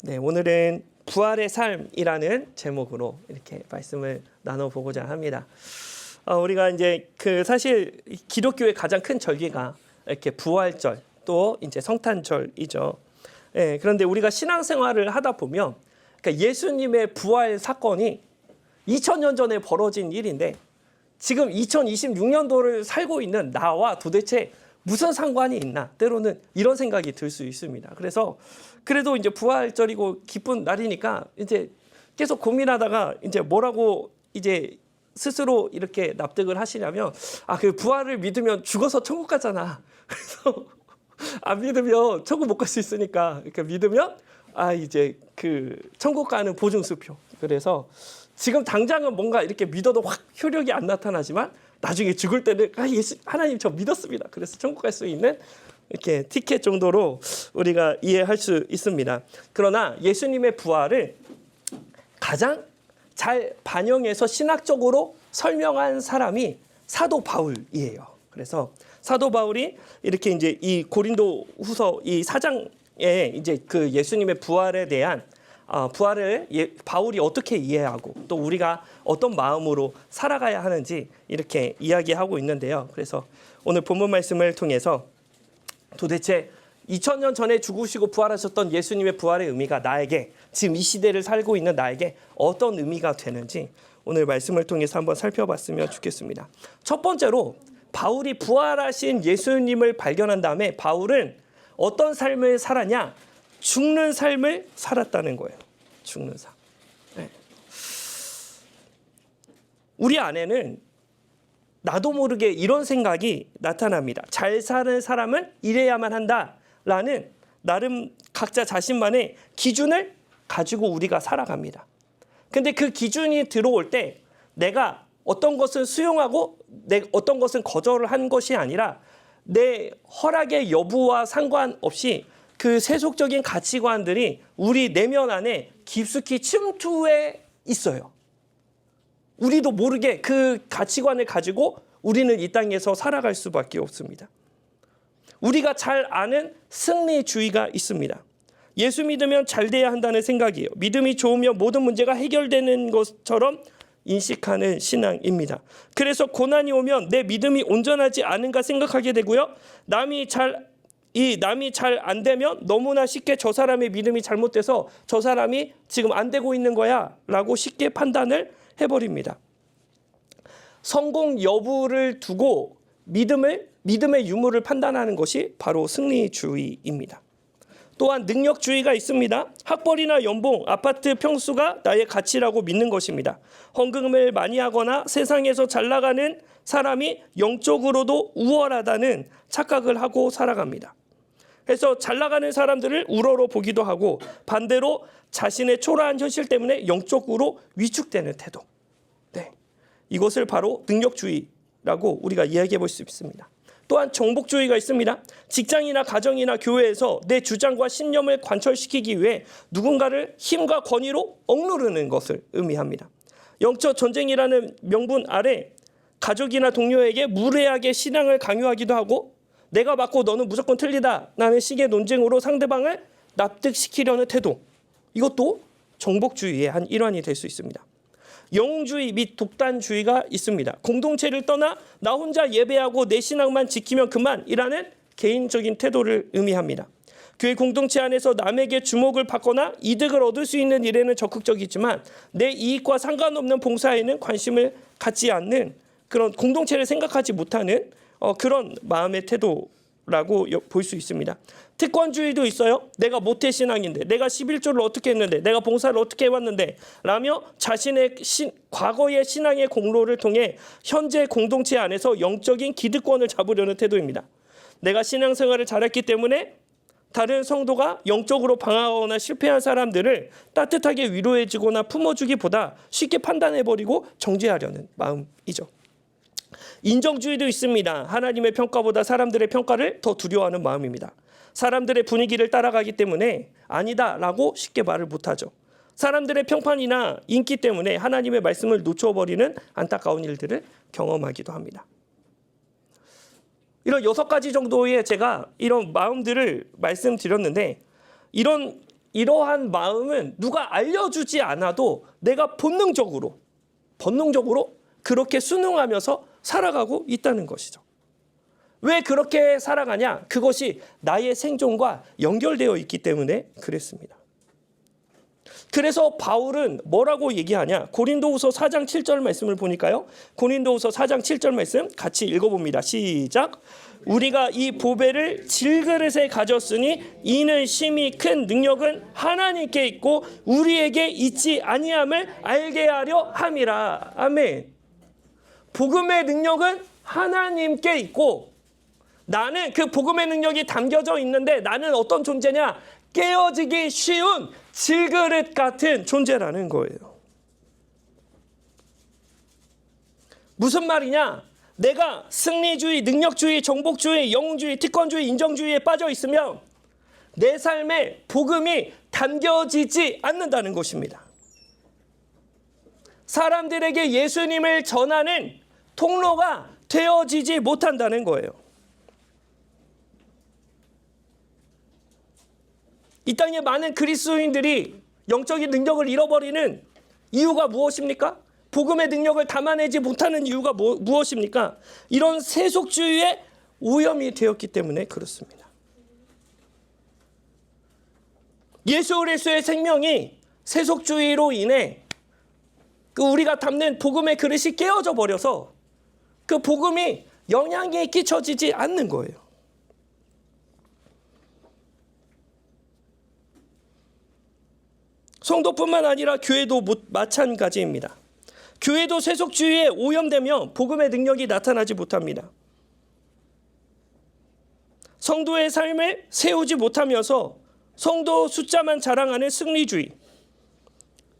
네, 오늘은 부활의 삶이라는 제목으로 이렇게 말씀을 나눠보고자 합니다. 우리가 이제 사실 기독교의 가장 큰 절기가 이렇게 부활절 또 이제 성탄절이죠. 예, 그런데 우리가 신앙생활을 하다 보면 그러니까 예수님의 부활 사건이 2000년 전에 벌어진 일인데 지금 2026년도를 살고 있는 나와 도대체 무슨 상관이 있나? 때로는 이런 생각이 들 수 있습니다. 그래도 이제 부활절이고 기쁜 날이니까 이제 계속 고민하다가 이제 뭐라고 이제 스스로 이렇게 납득을 하시냐면 그 부활을 믿으면 죽어서 천국 가잖아. 그래서 안 믿으면 천국 못 갈 수 있으니까 그러니까 믿으면 이제 천국 가는 보증수표. 그래서 지금 당장은 뭔가 이렇게 믿어도 확 효력이 안 나타나지만 나중에 죽을 때는 예수 하나님 저 믿었습니다. 그래서 천국 갈 수 있는 이렇게 티켓 정도로 우리가 이해할 수 있습니다. 그러나 예수님의 부활을 가장 잘 반영해서 신학적으로 설명한 사람이 사도 바울이에요. 그래서 사도 바울이 이렇게 이제 이 고린도후서 이 4장에 이제 예수님의 부활에 대한 부활을 바울이 어떻게 이해하고 또 우리가 어떤 마음으로 살아가야 하는지 이렇게 이야기하고 있는데요. 그래서 오늘 본문 말씀을 통해서 도대체 2000년 전에 죽으시고 부활하셨던 예수님의 부활의 의미가 나에게 지금 이 시대를 살고 있는 나에게 어떤 의미가 되는지 오늘 말씀을 통해서 한번 살펴봤으면 좋겠습니다. 첫 번째로 바울이 부활하신 예수님을 발견한 다음에 바울은 어떤 삶을 살았냐? 죽는 삶을 살았다는 거예요. 죽는 삶. 네. 우리 안에는 나도 모르게 이런 생각이 나타납니다. 잘 사는 사람은 이래야만 한다라는 나름 각자 자신만의 기준을 가지고 우리가 살아갑니다. 근데 그 기준이 들어올 때 내가 어떤 것은 수용하고 어떤 것은 거절을 한 것이 아니라 내 허락의 여부와 상관없이 그 세속적인 가치관들이 우리 내면 안에 깊숙이 침투해 있어요. 우리도 모르게 그 가치관을 가지고 우리는 이 땅에서 살아갈 수밖에 없습니다. 우리가 잘 아는 승리주의가 있습니다. 예수 믿으면 잘 돼야 한다는 생각이에요. 믿음이 좋으면 모든 문제가 해결되는 것처럼 인식하는 신앙입니다. 그래서 고난이 오면 내 믿음이 온전하지 않은가 생각하게 되고요. 남이 잘 안 되면 너무나 쉽게 저 사람의 믿음이 잘못돼서 저 사람이 지금 안 되고 있는 거야 라고 쉽게 판단을 해버립니다. 성공 여부를 두고 믿음의 유무를 판단하는 것이 바로 승리주의입니다. 또한 능력주의가 있습니다. 학벌이나 연봉, 아파트 평수가 나의 가치라고 믿는 것입니다. 헌금을 많이 하거나 세상에서 잘 나가는 사람이 영적으로도 우월하다는 착각을 하고 살아갑니다. 그래서 잘 나가는 사람들을 우러러 보기도 하고 반대로 자신의 초라한 현실 때문에 영적으로 위축되는 태도. 네, 이것을 바로 능력주의라고 우리가 이야기해 볼 수 있습니다. 또한 정복주의가 있습니다. 직장이나 가정이나 교회에서 내 주장과 신념을 관철시키기 위해 누군가를 힘과 권위로 억누르는 것을 의미합니다. 영적 전쟁이라는 명분 아래 가족이나 동료에게 무례하게 신앙을 강요하기도 하고 내가 맞고 너는 무조건 틀리다 라는 식의 논쟁으로 상대방을 납득시키려는 태도. 이것도 정복주의의 한 일환이 될 수 있습니다. 영웅주의 및 독단주의가 있습니다. 공동체를 떠나 나 혼자 예배하고 내 신앙만 지키면 그만이라는 개인적인 태도를 의미합니다. 교회 공동체 안에서 남에게 주목을 받거나 이득을 얻을 수 있는 일에는 적극적이지만 내 이익과 상관없는 봉사에는 관심을 갖지 않는 그런 공동체를 생각하지 못하는 그런 마음의 태도라고 볼 수 있습니다. 특권주의도 있어요. 내가 모태신앙인데 내가 11조를 어떻게 했는데 내가 봉사를 어떻게 해왔는데 라며 자신의 과거의 신앙의 공로를 통해 현재 공동체 안에서 영적인 기득권을 잡으려는 태도입니다. 내가 신앙생활을 잘했기 때문에 다른 성도가 영적으로 방황하거나 실패한 사람들을 따뜻하게 위로해주거나 품어주기보다 쉽게 판단해버리고 정죄하려는 마음이죠. 인정주의도 있습니다. 하나님의 평가보다 사람들의 평가를 더 두려워하는 마음입니다. 사람들의 분위기를 따라가기 때문에 아니다라고 쉽게 말을 못하죠. 사람들의 평판이나 인기 때문에 하나님의 말씀을 놓쳐버리는 안타까운 일들을 경험하기도 합니다. 이런 6가지 정도의 제가 이런 마음들을 말씀드렸는데 이런 이러한 마음은 누가 알려주지 않아도 내가 본능적으로 그렇게 순응하면서 살아가고 있다는 것이죠. 왜 그렇게 살아가냐? 그것이 나의 생존과 연결되어 있기 때문에 그랬습니다. 그래서 바울은 뭐라고 얘기하냐? 고린도후서 4장 7절 말씀을 보니까요. 고린도후서 4장 7절 말씀 같이 읽어봅니다. 시작. 우리가 이 보배를 질그릇에 가졌으니 이는 심히 큰 능력은 하나님께 있고 우리에게 있지 아니함을 알게 하려 함이라. 아멘. 복음의 능력은 하나님께 있고 나는 그 복음의 능력이 담겨져 있는데 나는 어떤 존재냐? 깨어지기 쉬운 질그릇 같은 존재라는 거예요. 무슨 말이냐? 내가 승리주의, 능력주의, 정복주의, 영웅주의, 특권주의, 인정주의에 빠져 있으면 내 삶에 복음이 담겨지지 않는다는 것입니다. 사람들에게 예수님을 전하는 통로가 되어지지 못한다는 거예요. 이 땅에 많은 그리스도인들이 영적인 능력을 잃어버리는 이유가 무엇입니까? 복음의 능력을 담아내지 못하는 이유가 무엇입니까? 이런 세속주의의 오염이 되었기 때문에 그렇습니다. 예수 그리스도의 생명이 세속주의로 인해 우리가 담는 복음의 그릇이 깨어져 버려서 그 복음이 영향이 끼쳐지지 않는 거예요. 성도뿐만 아니라 교회도 마찬가지입니다. 교회도 세속주의에 오염되면 복음의 능력이 나타나지 못합니다. 성도의 삶을 세우지 못하면서 성도 숫자만 자랑하는 승리주의,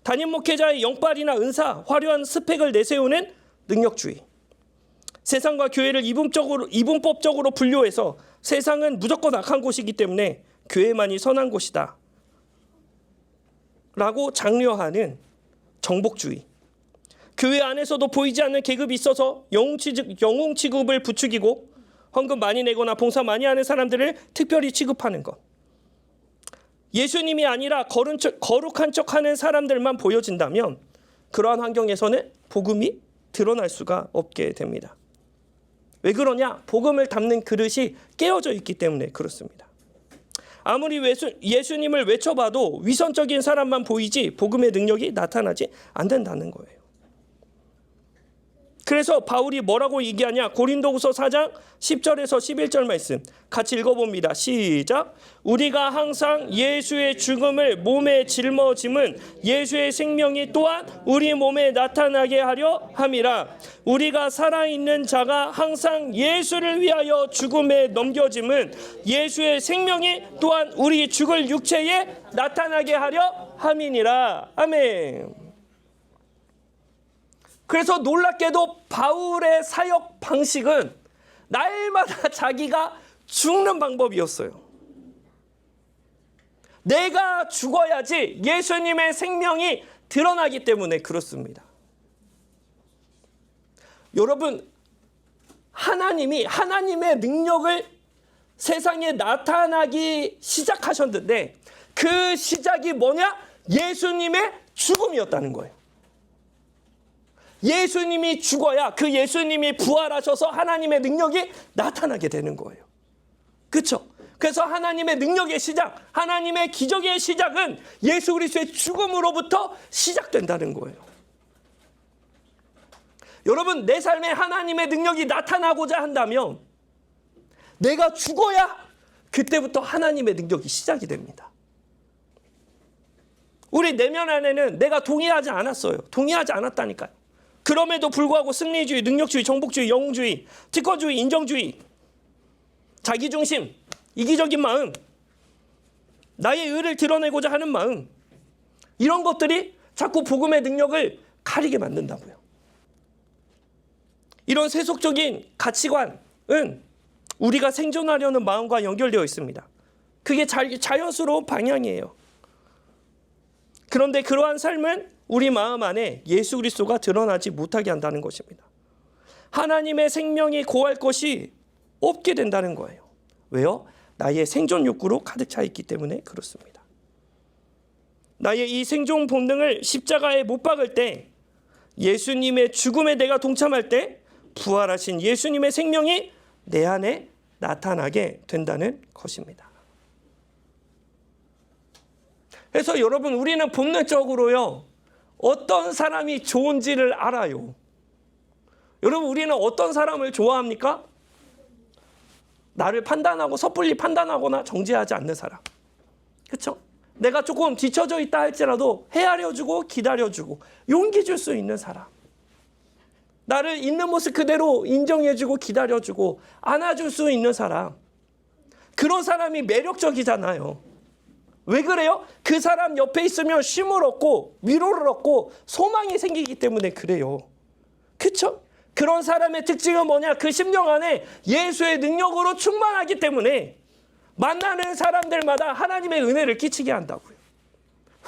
담임 목회자의 영빨이나 은사, 화려한 스펙을 내세우는 능력주의, 세상과 교회를 이분법적으로 분류해서 세상은 무조건 악한 곳이기 때문에 교회만이 선한 곳이다 라고 장려하는 정복주의, 교회 안에서도 보이지 않는 계급이 있어서 영웅 취급을 부추기고 헌금 많이 내거나 봉사 많이 하는 사람들을 특별히 취급하는 것, 예수님이 아니라 거룩한 척하는 사람들만 보여진다면 그러한 환경에서는 복음이 드러날 수가 없게 됩니다. 왜 그러냐? 복음을 담는 그릇이 깨어져 있기 때문에 그렇습니다. 아무리 예수님을 외쳐봐도 위선적인 사람만 보이지 복음의 능력이 나타나지 않는다는 거예요. 그래서 바울이 뭐라고 얘기하냐? 고린도후서 4장 10절에서 11절 말씀 같이 읽어봅니다. 시작. 우리가 항상 예수의 죽음을 몸에 짊어짐은 예수의 생명이 또한 우리 몸에 나타나게 하려 함이라. 우리가 살아있는 자가 항상 예수를 위하여 죽음에 넘겨짐은 예수의 생명이 또한 우리 죽을 육체에 나타나게 하려 함이니라. 아멘. 그래서 놀랍게도 바울의 사역 방식은 날마다 자기가 죽는 방법이었어요. 내가 죽어야지 예수님의 생명이 드러나기 때문에 그렇습니다. 여러분, 하나님의 능력을 세상에 나타나기 시작하셨는데 그 시작이 뭐냐? 예수님의 죽음이었다는 거예요. 예수님이 죽어야 그 예수님이 부활하셔서 하나님의 능력이 나타나게 되는 거예요. 그렇죠? 그래서 하나님의 능력의 시작, 하나님의 기적의 시작은 예수 그리스도의 죽음으로부터 시작된다는 거예요. 여러분, 내 삶에 하나님의 능력이 나타나고자 한다면 내가 죽어야 그때부터 하나님의 능력이 시작이 됩니다. 우리 내면 안에는 내가 동의하지 않았어요. 동의하지 않았다니까요. 그럼에도 불구하고 승리주의, 능력주의, 정복주의, 영웅주의, 특권주의, 인정주의, 자기중심, 이기적인 마음, 나의 의를 드러내고자 하는 마음, 이런 것들이 자꾸 복음의 능력을 가리게 만든다고요. 이런 세속적인 가치관은 우리가 생존하려는 마음과 연결되어 있습니다. 그게 자연스러운 방향이에요. 그런데 그러한 삶은 우리 마음 안에 예수 그리스도가 드러나지 못하게 한다는 것입니다. 하나님의 생명이 고할 것이 없게 된다는 거예요. 왜요? 나의 생존 욕구로 가득 차 있기 때문에 그렇습니다. 나의 이 생존 본능을 십자가에 못 박을 때, 예수님의 죽음에 내가 동참할 때 부활하신 예수님의 생명이 내 안에 나타나게 된다는 것입니다. 그래서 여러분, 우리는 본능적으로요, 어떤 사람이 좋은지를 알아요. 여러분, 우리는 어떤 사람을 좋아합니까? 나를 판단하고 섣불리 판단하거나 정죄하지 않는 사람. 그렇죠? 내가 조금 뒤처져 있다 할지라도 헤아려주고 기다려주고 용기 줄 수 있는 사람. 나를 있는 모습 그대로 인정해주고 기다려주고 안아줄 수 있는 사람. 그런 사람이 매력적이잖아요. 왜 그래요? 그 사람 옆에 있으면 쉼을 얻고 위로를 얻고 소망이 생기기 때문에 그래요. 그렇죠? 그런 사람의 특징은 뭐냐? 그 심령 안에 예수의 능력으로 충만하기 때문에 만나는 사람들마다 하나님의 은혜를 끼치게 한다고요.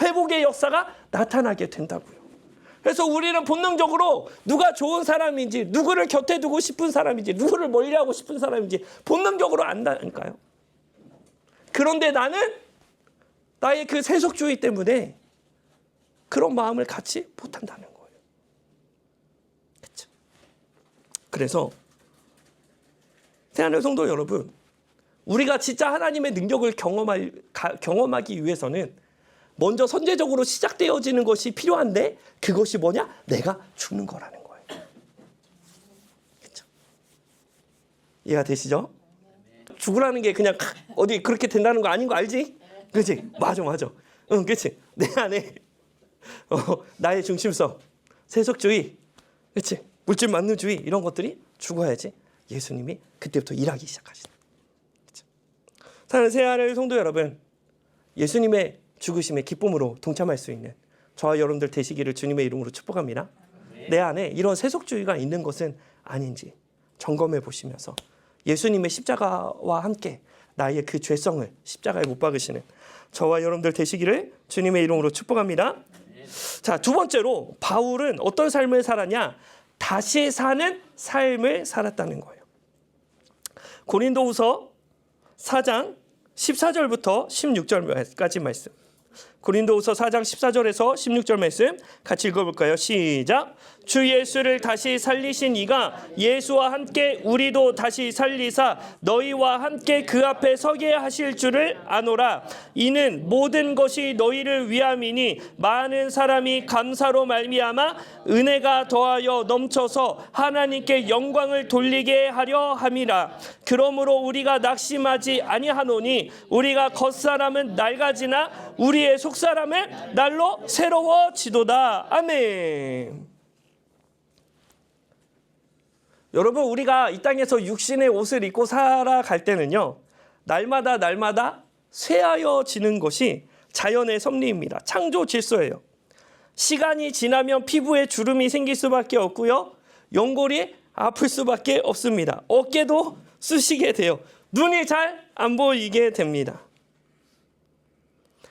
회복의 역사가 나타나게 된다고요. 그래서 우리는 본능적으로 누가 좋은 사람인지, 누구를 곁에 두고 싶은 사람인지, 누구를 멀리하고 싶은 사람인지 본능적으로 안다니까요. 그런데 나는 나의 그 세속주의 때문에 그런 마음을 갖지 못한다는 거예요. 그렇죠? 그래서 사랑하는 성도 여러분, 우리가 진짜 하나님의 능력을 경험하기 위해서는 먼저 선제적으로 시작되어지는 것이 필요한데, 그것이 뭐냐? 내가 죽는 거라는 거예요. 그렇죠? 이해가 되시죠? 죽으라는 게 그냥 어디 그렇게 된다는 거 아닌 거 알지? 그렇지? 맞아. 응, 그렇지? 내 안에 나의 중심성, 세속주의, 그렇지? 물질 만능주의 이런 것들이 죽어야지 예수님이 그때부터 일하기 시작하시다. 그렇죠? 사랑하는 새하늘 성도 여러분, 예수님의 죽으심의 기쁨으로 동참할 수 있는 저와 여러분들 되시기를 주님의 이름으로 축복합니다. 내 안에 이런 세속주의가 있는 것은 아닌지 점검해 보시면서 예수님의 십자가와 함께 나의 그 죄성을 십자가에 못 박으시는 저와 여러분들 되시기를 주님의 이름으로 축복합니다. 자, 두 번째로 바울은 어떤 삶을 살았냐? 다시 사는 삶을 살았다는 거예요. 고린도후서 4장 14절부터 16절까지 말씀. 고린도후서 4장 14절에서 16절 말씀 같이 읽어볼까요? 시작. 주 예수를 다시 살리신 이가 예수와 함께 우리도 다시 살리사 너희와 함께 그 앞에 서게 하실 줄을 아노라. 이는 모든 것이 너희를 위함이니 많은 사람이 감사로 말미암아 은혜가 더하여 넘쳐서 하나님께 영광을 돌리게 하려 함이라. 그러므로 우리가 낙심하지 아니하노니 우리가 겉사람은 낡아지나 우리의 속사람은 날로 새로워지도다. 아멘. 여러분, 우리가 이 땅에서 육신의 옷을 입고 살아갈 때는요, 날마다 쇠하여지는 것이 자연의 섭리입니다. 창조 질서예요. 시간이 지나면 피부에 주름이 생길 수밖에 없고요, 연골이 아플 수밖에 없습니다. 어깨도 쑤시게 돼요. 눈이 잘 안 보이게 됩니다.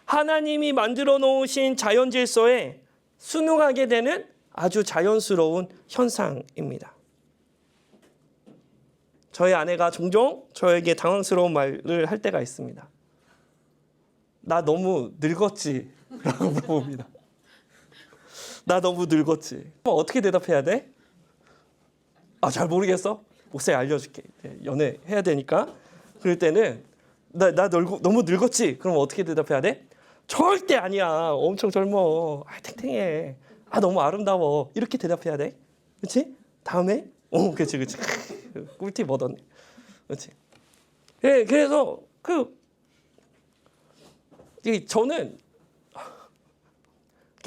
하나님이 만들어 놓으신 자연 질서에 순응하게 되는 아주 자연스러운 현상입니다. 저희 아내가 종종 저에게 당황스러운 말을 할 때가 있습니다. 나 너무 늙었지? 라고 물어봅니다. 나 너무 늙었지? 어떻게 대답해야 돼? 잘 모르겠어? 목사님 알려줄게. 연애해야 되니까. 그럴 때는 나 너무 늙었지? 그럼 어떻게 대답해야 돼? 절대 아니야. 엄청 젊어. 탱탱해. 너무 아름다워. 이렇게 대답해야 돼. 그렇지? 다음에? 그렇지. 꿀팁 얻었네. 그렇지? 예, 그래서 저는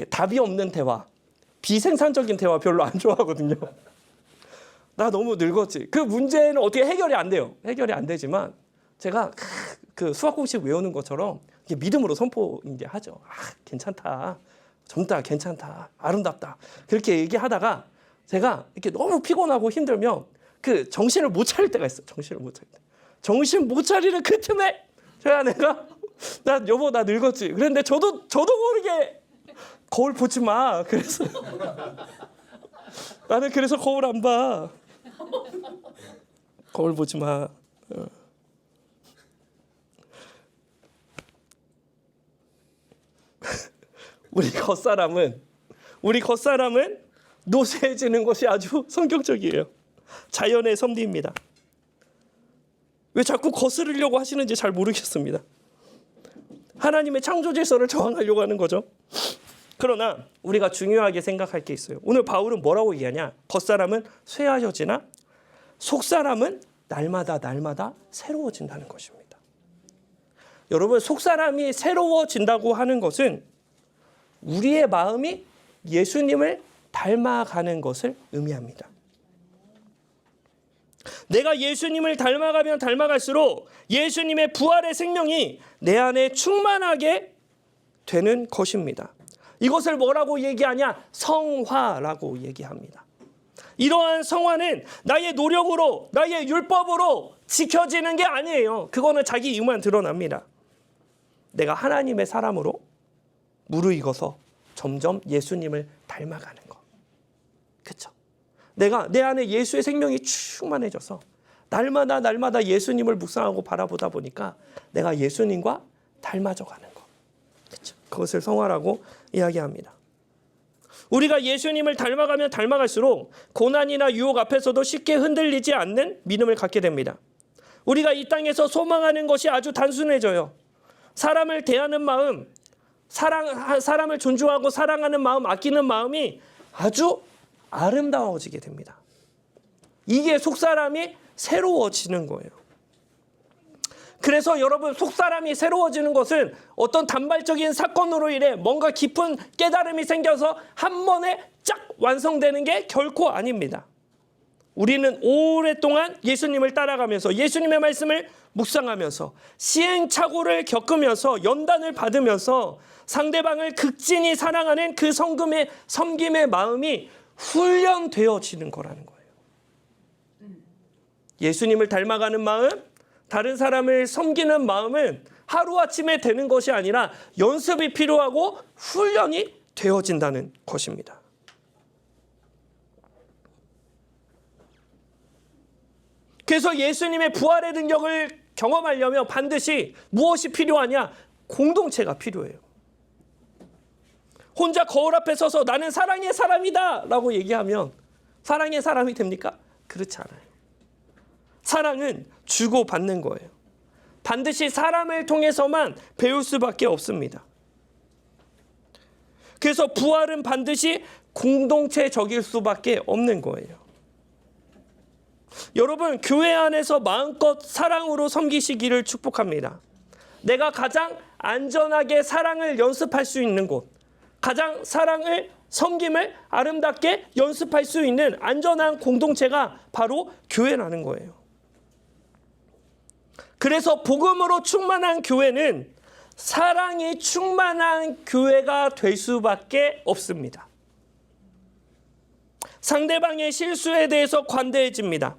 답이 없는 대화, 비생산적인 대화 별로 안 좋아하거든요. 나 너무 늙었지. 그 문제는 어떻게 해결이 안 돼요. 해결이 안 되지만 제가 그 수학 공식 외우는 것처럼 믿음으로 선포 이제 하죠. 괜찮다. 젊다. 괜찮다. 아름답다. 그렇게 얘기하다가 제가 이렇게 너무 피곤하고 힘들면 그 정신을 못 차릴 때가 있어요. 정신 못 차리는 그 틈에 저희 아내가 여보 나 늙었지. 그런데 저도 모르게 거울 보지 마. 그래서 나는 그래서 거울 안 봐. 거울 보지 마. 우리 겉사람은 노쇠해지는 것이 아주 성경적이에요. 자연의 섭리입니다. 왜 자꾸 거스르려고 하시는지 잘 모르겠습니다. 하나님의 창조 질서를 저항하려고 하는 거죠. 그러나 우리가 중요하게 생각할 게 있어요. 오늘 바울은 뭐라고 얘기하냐? 겉사람은 쇠하여지나 속사람은 날마다 새로워진다는 것입니다. 여러분, 속사람이 새로워진다고 하는 것은 우리의 마음이 예수님을 닮아가는 것을 의미합니다. 내가 예수님을 닮아가면 닮아갈수록 예수님의 부활의 생명이 내 안에 충만하게 되는 것입니다. 이것을 뭐라고 얘기하냐? 성화라고 얘기합니다. 이러한 성화는 나의 노력으로, 나의 율법으로 지켜지는 게 아니에요. 그거는 자기 이유만 드러납니다. 내가 하나님의 사람으로 무르익어서 점점 예수님을 닮아가는 것. 그렇죠? 내가 내 안에 예수의 생명이 충만해져서 날마다 예수님을 묵상하고 바라보다 보니까 내가 예수님과 닮아져 가는 것. 그렇죠? 그것을 성화라고 이야기합니다. 우리가 예수님을 닮아가면 닮아갈수록 고난이나 유혹 앞에서도 쉽게 흔들리지 않는 믿음을 갖게 됩니다. 우리가 이 땅에서 소망하는 것이 아주 단순해져요. 사람을 대하는 마음, 사람을 존중하고 사랑하는 마음, 아끼는 마음이 아주 아름다워지게 됩니다. 이게 속사람이 새로워지는 거예요. 그래서 여러분, 속사람이 새로워지는 것은 어떤 단발적인 사건으로 인해 뭔가 깊은 깨달음이 생겨서 한 번에 쫙 완성되는 게 결코 아닙니다. 우리는 오랫동안 예수님을 따라가면서 예수님의 말씀을 묵상하면서 시행착오를 겪으면서 연단을 받으면서 상대방을 극진히 사랑하는 그 섬김의 마음이 훈련되어지는 거라는 거예요. 예수님을 닮아가는 마음, 다른 사람을 섬기는 마음은 하루아침에 되는 것이 아니라 연습이 필요하고 훈련이 되어진다는 것입니다. 그래서 예수님의 부활의 능력을 경험하려면 반드시 무엇이 필요하냐? 공동체가 필요해요. 혼자 거울 앞에 서서 나는 사랑의 사람이다 라고 얘기하면 사랑의 사람이 됩니까? 그렇지 않아요. 사랑은 주고받는 거예요. 반드시 사람을 통해서만 배울 수밖에 없습니다. 그래서 부활은 반드시 공동체적일 수밖에 없는 거예요. 여러분, 교회 안에서 마음껏 사랑으로 섬기시기를 축복합니다. 내가 가장 안전하게 사랑을 연습할 수 있는 곳, 가장 사랑을, 섬김을 아름답게 연습할 수 있는 안전한 공동체가 바로 교회라는 거예요. 그래서 복음으로 충만한 교회는 사랑이 충만한 교회가 될 수밖에 없습니다. 상대방의 실수에 대해서 관대해집니다.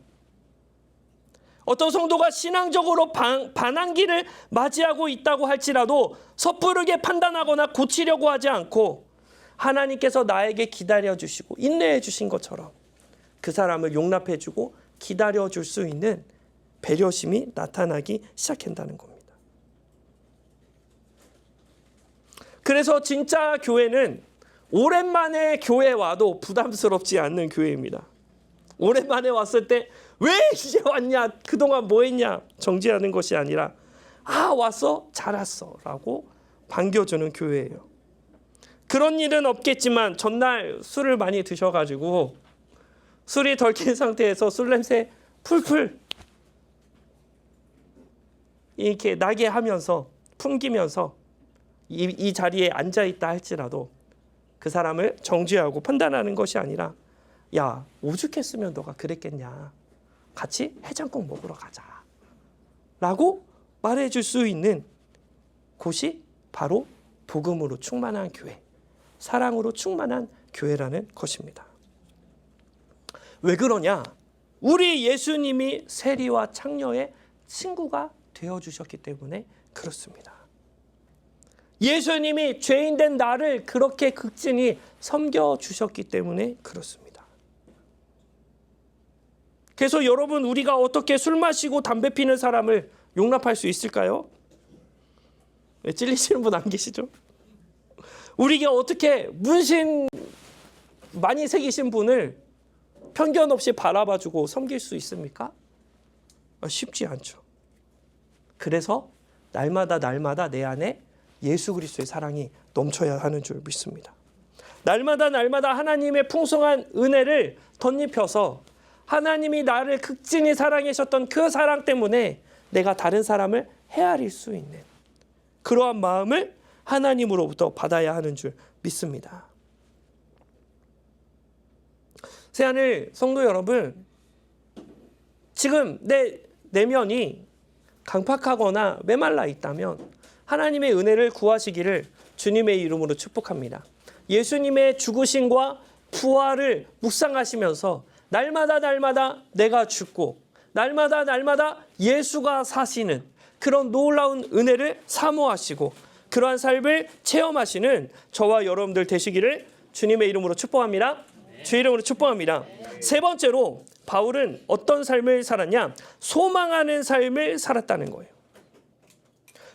어떤 성도가 신앙적으로 반항기를 맞이하고 있다고 할지라도 섣부르게 판단하거나 고치려고 하지 않고 하나님께서 나에게 기다려주시고 인내해주신 것처럼 그 사람을 용납해주고 기다려줄 수 있는 배려심이 나타나기 시작한다는 겁니다. 그래서 진짜 교회는 오랜만에 교회 와도 부담스럽지 않는 교회입니다. 오랜만에 왔을 때 왜 이제 왔냐, 그동안 뭐 했냐 정지하는 것이 아니라 왔어? 잘 왔어 라고 반겨주는 교회예요. 그런 일은 없겠지만 전날 술을 많이 드셔가지고 술이 덜 깬 상태에서 술 냄새 풀풀 이렇게 나게 하면서 풍기면서 이 자리에 앉아있다 할지라도 그 사람을 정죄하고 판단하는 것이 아니라 야, 오죽했으면 너가 그랬겠냐, 같이 해장국 먹으러 가자 라고 말해줄 수 있는 곳이 바로 복음으로 충만한 교회, 사랑으로 충만한 교회라는 것입니다. 왜 그러냐? 우리 예수님이 세리와 창녀의 친구가 되어주셨기 때문에 그렇습니다. 예수님이 죄인된 나를 그렇게 극진히 섬겨주셨기 때문에 그렇습니다. 그래서 여러분, 우리가 어떻게 술 마시고 담배 피는 사람을 용납할 수 있을까요? 왜 찔리시는 분 안 계시죠? 우리가 어떻게 문신 많이 새기신 분을 편견 없이 바라봐주고 섬길 수 있습니까? 쉽지 않죠. 그래서 날마다 내 안에 예수 그리스도의 사랑이 넘쳐야 하는 줄 믿습니다. 날마다 하나님의 풍성한 은혜를 덧입혀서 하나님이 나를 극진히 사랑하셨던 그 사랑 때문에 내가 다른 사람을 헤아릴 수 있는 그러한 마음을 하나님으로부터 받아야 하는 줄 믿습니다. 새하늘 성도 여러분, 지금 내 내면이 강팍하거나 메말라 있다면 하나님의 은혜를 구하시기를 주님의 이름으로 축복합니다. 예수님의 죽으심과 부활을 묵상하시면서 날마다 내가 죽고 날마다 예수가 사시는 그런 놀라운 은혜를 사모하시고 그러한 삶을 체험하시는 저와 여러분들 되시기를 주님의 이름으로 축복합니다. 주의 이름으로 축복합니다. 세 번째로 바울은 어떤 삶을 살았냐? 소망하는 삶을 살았다는 거예요.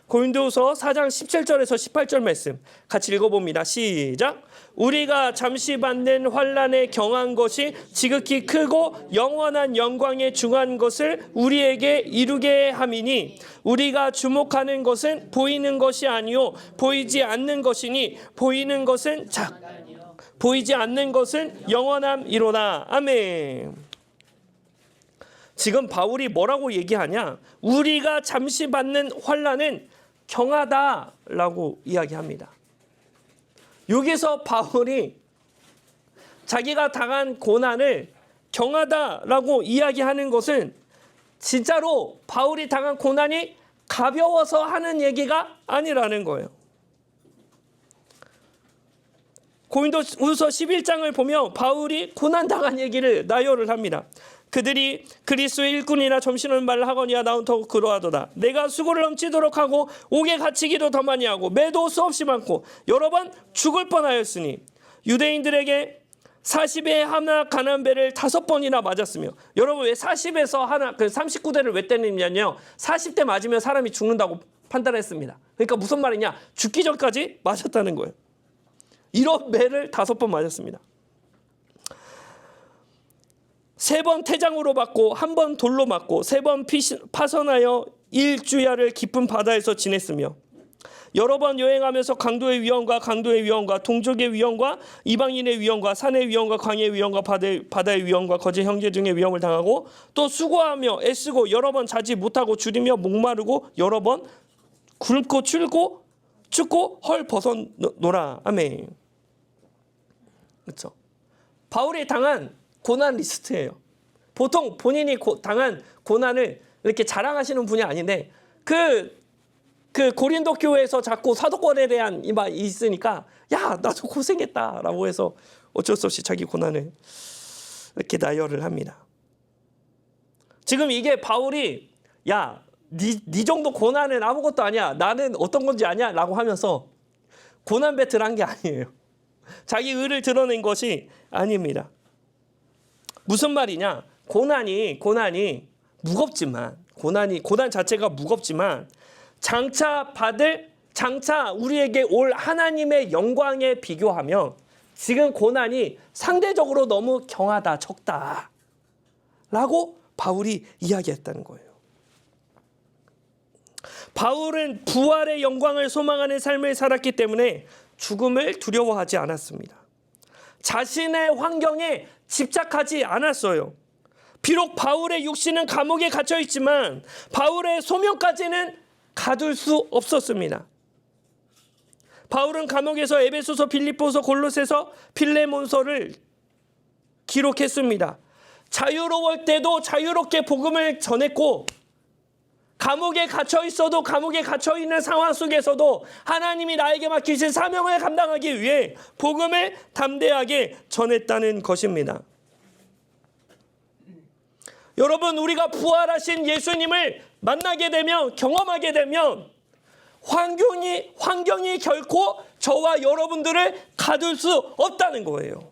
고린도후서 4장 17절에서 18절 말씀 같이 읽어봅니다. 시작. 우리가 잠시 받는 환난에 경한 것이 지극히 크고 영원한 영광에 중한 것을 우리에게 이루게 함이니 우리가 주목하는 것은 보이는 것이 아니요 보이지 않는 것이니 보이는 것은 보이지 않는 것은 영원함이로다. 아멘. 지금 바울이 뭐라고 얘기하냐? 우리가 잠시 받는 환난은 경하다라고 이야기합니다. 여기서 바울이 자기가 당한 고난을 경하다라고 이야기하는 것은 진짜로 바울이 당한 고난이 가벼워서 하는 얘기가 아니라는 거예요. 고린도후서 11장을 보면 바울이 고난당한 얘기를 나열을 합니다. 그들이 그리스도의 일꾼이나 점심을 말하거니와 나온 더욱 그러하도다. 내가 수고를 넘치도록 하고 옥에 갇히기도 더 많이 하고 매도 수없이 많고 여러 번 죽을 뻔하였으니 유대인들에게 40에 하나 가난 배를 5번이나 맞았으며. 여러분 왜 40에서 하나 39대를 왜 때리냐면요 40대 맞으면 사람이 죽는다고 판단했습니다. 그러니까 무슨 말이냐, 죽기 전까지 맞았다는 거예요. 이런 배를 5번 맞았습니다. 3번 태장으로 맞고 1번 돌로 맞고 3번 파선하여 일주야를 깊은 바다에서 지냈으며 여러 번 여행하면서 강도의 위험과 동족의 위험과 이방인의 위험과 산의 위험과 광야의 위험과 바다의 위험과 거제 형제 등의 위험을 당하고 또 수고하며 애쓰고 여러 번 자지 못하고 줄이며 목마르고 여러 번 굶고 춥고 헐 벗어노라. 아멘. 그렇죠. 바울이 당한 고난 리스트예요. 보통 본인이 당한 고난을 이렇게 자랑하시는 분이 아닌데 그 고린도 교회에서 자꾸 사도권에 대한 이만 있으니까 야 나도 고생했다라고 해서 어쩔 수 없이 자기 고난을 이렇게 나열을 합니다. 지금 이게 바울이 야 네 정도 고난은 아무것도 아니야, 나는 어떤 건지 아냐 라고 하면서 고난 배틀한 게 아니에요. 자기 의를 드러낸 것이 아닙니다. 무슨 말이냐? 고난이 무겁지만 고난 자체가 무겁지만 장차 우리에게 올 하나님의 영광에 비교하면 지금 고난이 상대적으로 너무 경하다, 적다 라고 바울이 이야기했다는 거예요. 바울은 부활의 영광을 소망하는 삶을 살았기 때문에 죽음을 두려워하지 않았습니다. 자신의 환경에 집착하지 않았어요. 비록 바울의 육신은 감옥에 갇혀 있지만 바울의 소명까지는 가둘 수 없었습니다. 바울은 감옥에서 에베소서, 빌립보서, 골로새서, 필레몬서를 기록했습니다. 자유로울 때도 자유롭게 복음을 전했고 감옥에 갇혀 있어도 감옥에 갇혀 있는 상황 속에서도 하나님이 나에게 맡기신 사명을 감당하기 위해 복음을 담대하게 전했다는 것입니다. 여러분, 우리가 부활하신 예수님을 만나게 되면, 경험하게 되면 환경이 결코 저와 여러분들을 가둘 수 없다는 거예요.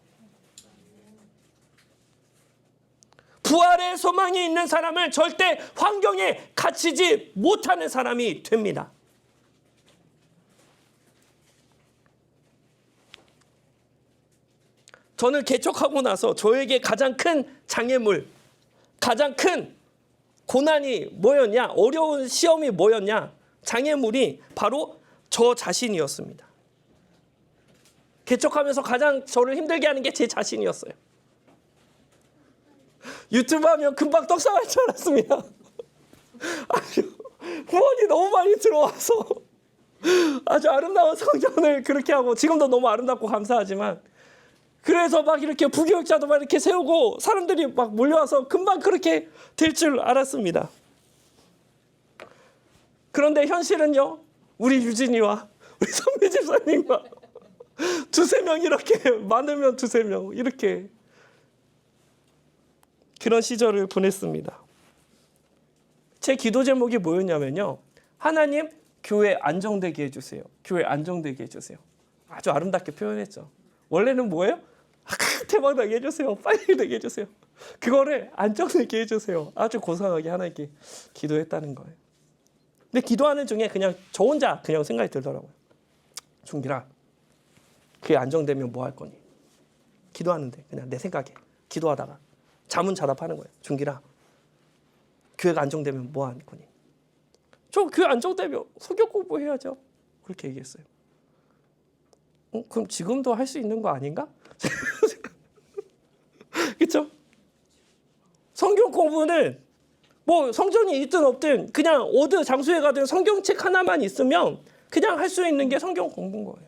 부활의 소망이 있는 사람은 절대 환경에 갇히지 못하는 사람이 됩니다. 저는 개척하고 나서 저에게 가장 큰 장애물, 가장 큰 고난이 뭐였냐, 어려운 시험이 뭐였냐, 장애물이 바로 저 자신이었습니다. 개척하면서 가장 저를 힘들게 하는 게 제 자신이었어요. 유튜브 하면 금방 떡상할 줄 알았습니다. 아주 후원이 너무 많이 들어와서 아주 아름다운 성전을 그렇게 하고, 지금도 너무 아름답고 감사하지만, 그래서 막 이렇게 부교육자도 막 이렇게 세우고 사람들이 막 몰려와서 금방 그렇게 될 줄 알았습니다. 그런데 현실은요, 우리 유진이와 우리 선배 집사님과 두세 명, 이렇게 많으면 두세 명, 이렇게 그런 시절을 보냈습니다. 제 기도 제목이 뭐였냐면요, 하나님, 교회 안정되게 해주세요. 교회 안정되게 해주세요. 아주 아름답게 표현했죠. 원래는 뭐예요? 대박나게 해주세요. 빨리 되게 해주세요. 그거를 안정되게 해주세요. 아주 고상하게 하나님께 기도했다는 거예요. 근데 기도하는 중에 그냥 저 혼자 그냥 생각이 들더라고요. 준기라, 그게 안정되면 뭐 할 거니? 기도하는데 그냥 내 생각에 기도하다가 자문자답하는 거예요. 준기라, 교회가 안정되면 뭐 할 거니? 저 교회 안정되면 성경 공부해야죠. 그렇게 얘기했어요. 그럼 지금도 할 수 있는 거 아닌가? 그렇죠? 성경 공부는 뭐 성전이 있든 없든 그냥 어느 장소에 가든 성경책 하나만 있으면 그냥 할 수 있는 게 성경 공부인 거예요.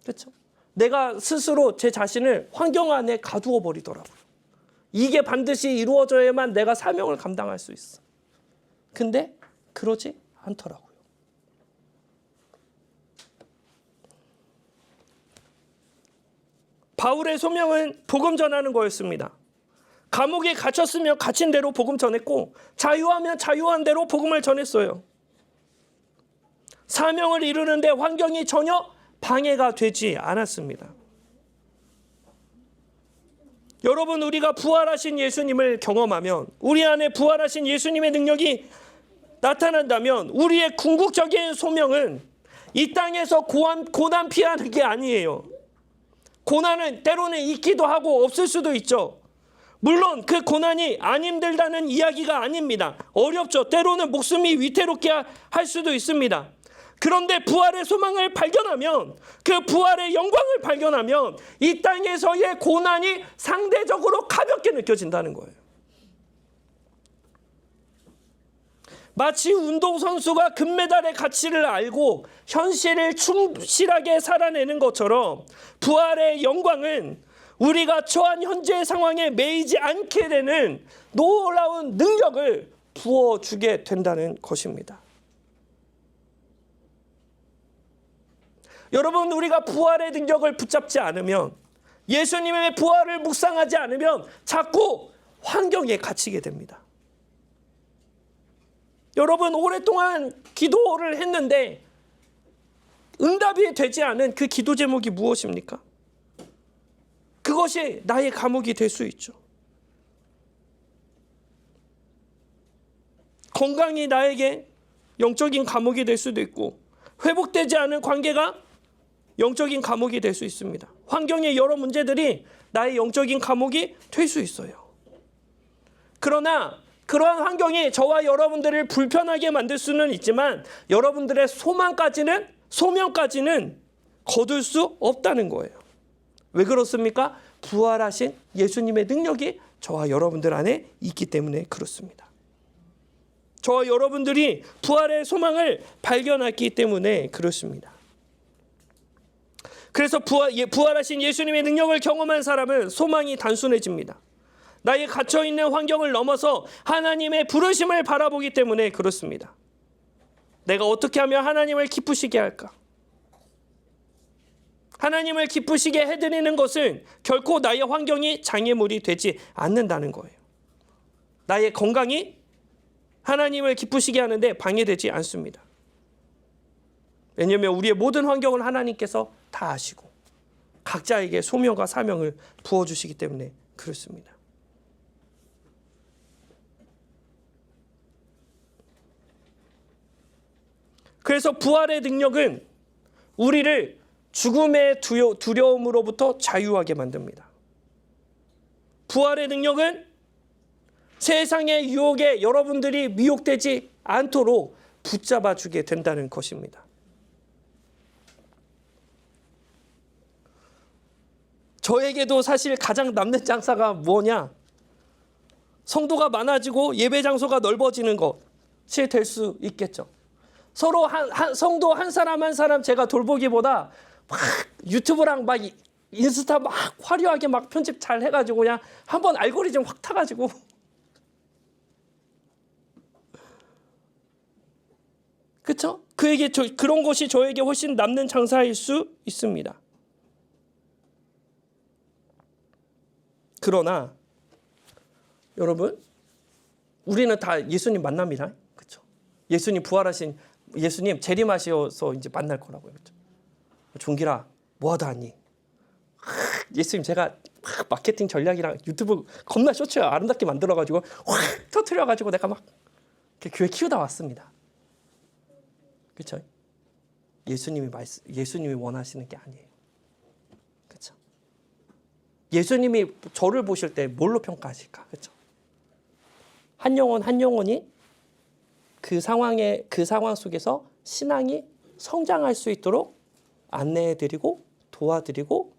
그렇죠? 내가 스스로 제 자신을 환경 안에 가두어 버리더라고요. 이게 반드시 이루어져야만 내가 사명을 감당할 수 있어. 근데 그러지 않더라고요. 바울의 소명은 복음 전하는 거였습니다. 감옥에 갇혔으면 갇힌 대로 복음 전했고, 자유하면 자유한 대로 복음을 전했어요. 사명을 이루는데 환경이 전혀 방해가 되지 않았습니다. 여러분, 우리가 부활하신 예수님을 경험하면, 우리 안에 부활하신 예수님의 능력이 나타난다면, 우리의 궁극적인 소명은 이 땅에서 고난 피하는 게 아니에요. 고난은 때로는 있기도 하고 없을 수도 있죠. 물론 그 고난이 안 힘들다는 이야기가 아닙니다. 어렵죠. 때로는 목숨이 위태롭게 할 수도 있습니다. 그런데 부활의 소망을 발견하면, 그 부활의 영광을 발견하면 이 땅에서의 고난이 상대적으로 가볍게 느껴진다는 거예요. 마치 운동선수가 금메달의 가치를 알고 현실을 충실하게 살아내는 것처럼, 부활의 영광은 우리가 처한 현재의 상황에 매이지 않게 되는 놀라운 능력을 부어주게 된다는 것입니다. 여러분, 우리가 부활의 능력을 붙잡지 않으면, 예수님의 부활을 묵상하지 않으면 자꾸 환경에 갇히게 됩니다. 여러분, 오랫동안 기도를 했는데 응답이 되지 않은 그 기도 제목이 무엇입니까? 그것이 나의 감옥이 될 수 있죠. 건강이 나에게 영적인 감옥이 될 수도 있고, 회복되지 않은 관계가 영적인 감옥이 될 수 있습니다. 환경의 여러 문제들이 나의 영적인 감옥이 될 수 있어요. 그러나 그러한 환경이 저와 여러분들을 불편하게 만들 수는 있지만, 여러분들의 소명까지는 거둘 수 없다는 거예요. 왜 그렇습니까? 부활하신 예수님의 능력이 저와 여러분들 안에 있기 때문에 그렇습니다. 저와 여러분들이 부활의 소망을 발견했기 때문에 그렇습니다. 그래서 부활하신 예수님의 능력을 경험한 사람은 소망이 단순해집니다. 나의 갇혀있는 환경을 넘어서 하나님의 부르심을 바라보기 때문에 그렇습니다. 내가 어떻게 하면 하나님을 기쁘시게 할까? 하나님을 기쁘시게 해드리는 것은 결코 나의 환경이 장애물이 되지 않는다는 거예요. 나의 건강이 하나님을 기쁘시게 하는데 방해되지 않습니다. 왜냐하면 우리의 모든 환경을 하나님께서 다 아시고 각자에게 소명과 사명을 부어주시기 때문에 그렇습니다. 그래서 부활의 능력은 우리를 죽음의 두려움으로부터 자유하게 만듭니다. 부활의 능력은 세상의 유혹에 여러분들이 미혹되지 않도록 붙잡아 주게 된다는 것입니다. 저에게도 사실 가장 남는 장사가 뭐냐? 성도가 많아지고 예배 장소가 넓어지는 것이 될 수 있겠죠. 서로 성도 한 사람 한 사람 제가 돌보기보다 막 유튜브랑 막 인스타 막 화려하게 막 편집 잘 해가지고 그냥 한번 알고리즘 확 타가지고 그렇죠? 그런 것이 저에게 훨씬 남는 장사일 수 있습니다. 그러나 여러분, 우리는 다 예수님 만납니다. 그렇죠? 예수님 부활하신 예수님 재림하셔서 이제 만날 거라고요. 그렇죠? 종길아, 뭐하다 하니? 예수님 제가 마케팅 전략이랑 유튜브 겁나 쇼츠 아름답게 만들어가지고 확 터트려가지고 내가 막 교회 키우다 왔습니다. 그렇죠? 예수님이 원하시는 게 아니에요. 그렇죠? 예수님이 저를 보실 때 뭘로 평가하실까? 그렇죠? 한 영혼이 그 상황 속에서 신앙이 성장할 수 있도록 안내해드리고 도와드리고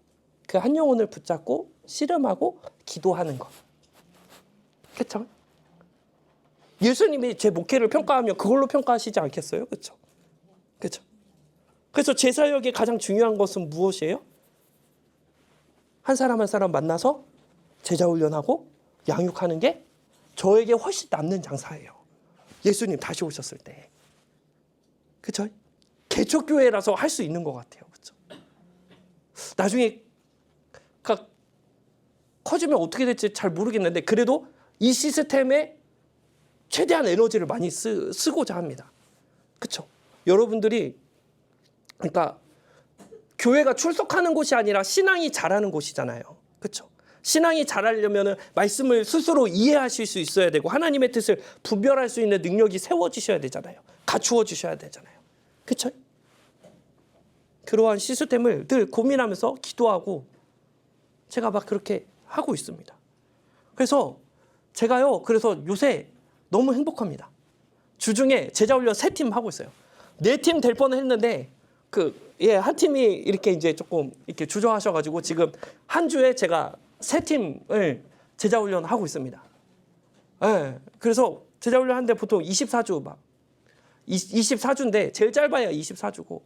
그 한 영혼을 붙잡고 씨름하고 기도하는 것. 그렇죠? 예수님이 제 목회를 평가하면 그걸로 평가하시지 않겠어요? 그렇죠? 그렇죠? 그래서 제 사역의 가장 중요한 것은 무엇이에요? 한 사람 한 사람 만나서 제자 훈련하고 양육하는 게 저에게 훨씬 남는 장사예요. 예수님 다시 오셨을 때. 그렇죠? 개척교회라서 할 수 있는 것 같아요. 그렇죠? 나중에 커지면 어떻게 될지 잘 모르겠는데 그래도 이 시스템에 최대한 에너지를 많이 쓰고자 합니다. 그렇죠? 여러분들이 그러니까 교회가 출석하는 곳이 아니라 신앙이 자라는 곳이잖아요. 그렇죠? 신앙이 자라려면 말씀을 스스로 이해하실 수 있어야 되고 하나님의 뜻을 분별할 수 있는 능력이 세워지셔야 되잖아요. 갖추어 주셔야 되잖아요. 그렇죠? 그러한 시스템을 늘 고민하면서 기도하고 제가 막 그렇게 하고 있습니다. 그래서 제가요, 요새 너무 행복합니다. 주중에 제자훈련 3팀 하고 있어요. 4팀 될 뻔 했는데 한 팀이 이렇게 이제 조금 이렇게 주저하셔가지고 지금 한 주에 제가 3팀을 제자훈련 하고 있습니다. 예, 그래서 제자훈련 하는데 보통 24주 24주인데 제일 짧아야 24주고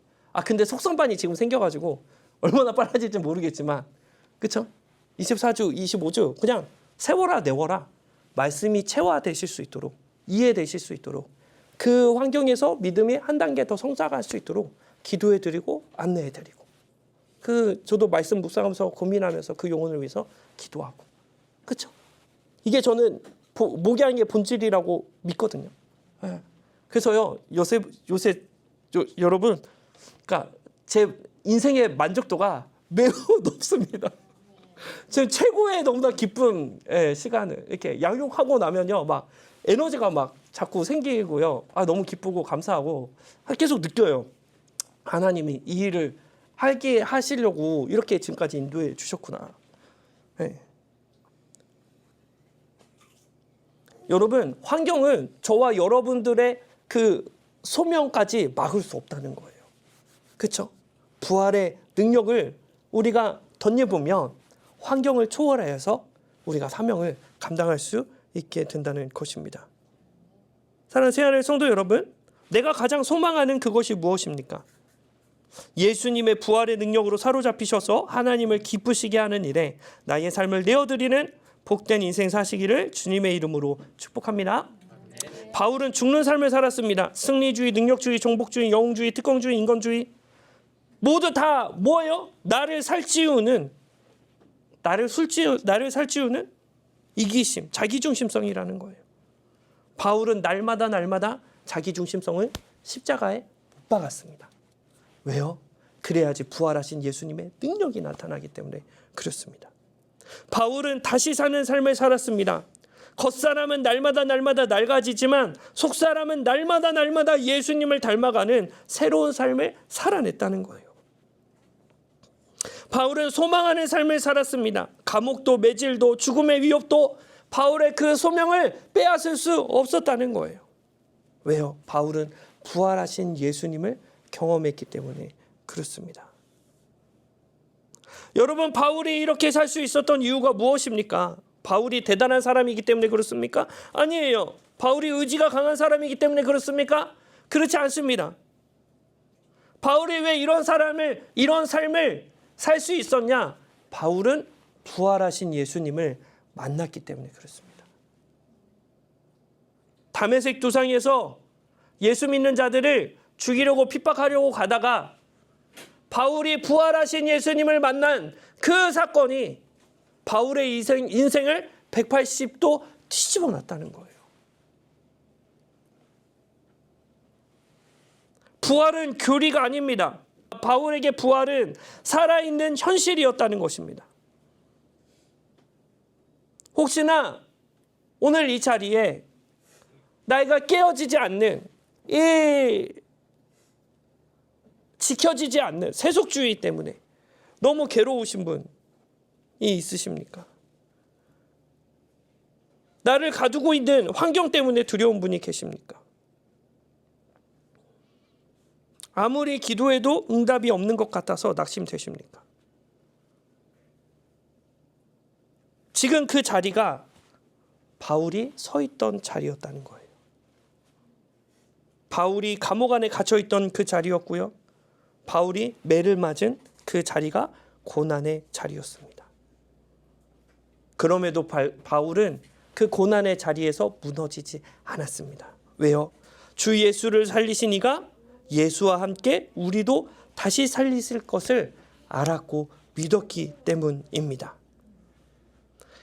근데 속성반이 지금 생겨가지고 얼마나 빨라질지 모르겠지만 그쵸? 24주 25주 그냥 세워라 내워라 말씀이 체화되실 수 있도록 이해되실 수 있도록 그 환경에서 믿음이 한 단계 더 성장할 수 있도록 기도해드리고 안내해드리고 저도 말씀 묵상하면서 고민하면서 그 영혼을 위해서 기도하고 그렇죠? 이게 저는 목양의 본질이라고 믿거든요. 네. 그래서요 요새 여러분 그러니까 제 인생의 만족도가 매우 높습니다. 지금 최고의 너무나 기쁜 시간을 이렇게 양육하고 나면요 막 에너지가 막 자꾸 생기고요. 너무 기쁘고 감사하고 계속 느껴요. 하나님이 이 일을 하게 하시려고 이렇게 지금까지 인도해 주셨구나. 네. 여러분 환경은 저와 여러분들의 그 소명까지 막을 수 없다는 거예요. 그렇죠? 부활의 능력을 우리가 덧입으면 환경을 초월해서 우리가 사명을 감당할 수 있게 된다는 것입니다. 사랑하는 새하늘 성도 여러분, 내가 가장 소망하는 그것이 무엇입니까? 예수님의 부활의 능력으로 사로잡히셔서 하나님을 기쁘시게 하는 일에 나의 삶을 내어드리는 복된 인생 사시기를 주님의 이름으로 축복합니다. 바울은 죽는 삶을 살았습니다. 승리주의, 능력주의, 정복주의, 영웅주의, 특권주의, 인권주의 모두 다 뭐예요? 나를 살찌우는 이기심, 자기중심성이라는 거예요. 바울은 날마다 자기중심성을 십자가에 못 박았습니다. 왜요? 그래야지 부활하신 예수님의 능력이 나타나기 때문에 그렇습니다. 바울은 다시 사는 삶을 살았습니다. 겉사람은 날마다 낡아지지만 속사람은 날마다 예수님을 닮아가는 새로운 삶을 살아냈다는 거예요. 바울은 소망하는 삶을 살았습니다. 감옥도 매질도 죽음의 위협도 바울의 그 소명을 빼앗을 수 없었다는 거예요. 왜요? 바울은 부활하신 예수님을 경험했기 때문에 그렇습니다. 여러분, 바울이 이렇게 살 수 있었던 이유가 무엇입니까? 바울이 대단한 사람이기 때문에 그렇습니까? 아니에요. 바울이 의지가 강한 사람이기 때문에 그렇습니까? 그렇지 않습니다. 바울이 왜 이런 삶을 살 수 있었냐? 바울은 부활하신 예수님을 만났기 때문에 그렇습니다. 다메섹 도상에서 예수 믿는 자들을 죽이려고 핍박하려고 가다가 바울이 부활하신 예수님을 만난 그 사건이 바울의 인생을 180도 뒤집어 놨다는 거예요. 부활은 교리가 아닙니다. 바울에게 부활은 살아있는 현실이었다는 것입니다. 혹시나 오늘 이 자리에 나이가 깨어지지 않는, 지켜지지 않는 세속주의 때문에 너무 괴로우신 분이 있으십니까? 나를 가두고 있는 환경 때문에 두려운 분이 계십니까? 아무리 기도해도 응답이 없는 것 같아서 낙심되십니까? 지금 그 자리가 바울이 서 있던 자리였다는 거예요. 바울이 감옥 안에 갇혀 있던 그 자리였고요. 바울이 매를 맞은 그 자리가 고난의 자리였습니다. 그럼에도 바울은 그 고난의 자리에서 무너지지 않았습니다. 왜요? 주 예수를 살리신 이가 예수와 함께 우리도 다시 살리실 것을 알았고 믿었기 때문입니다.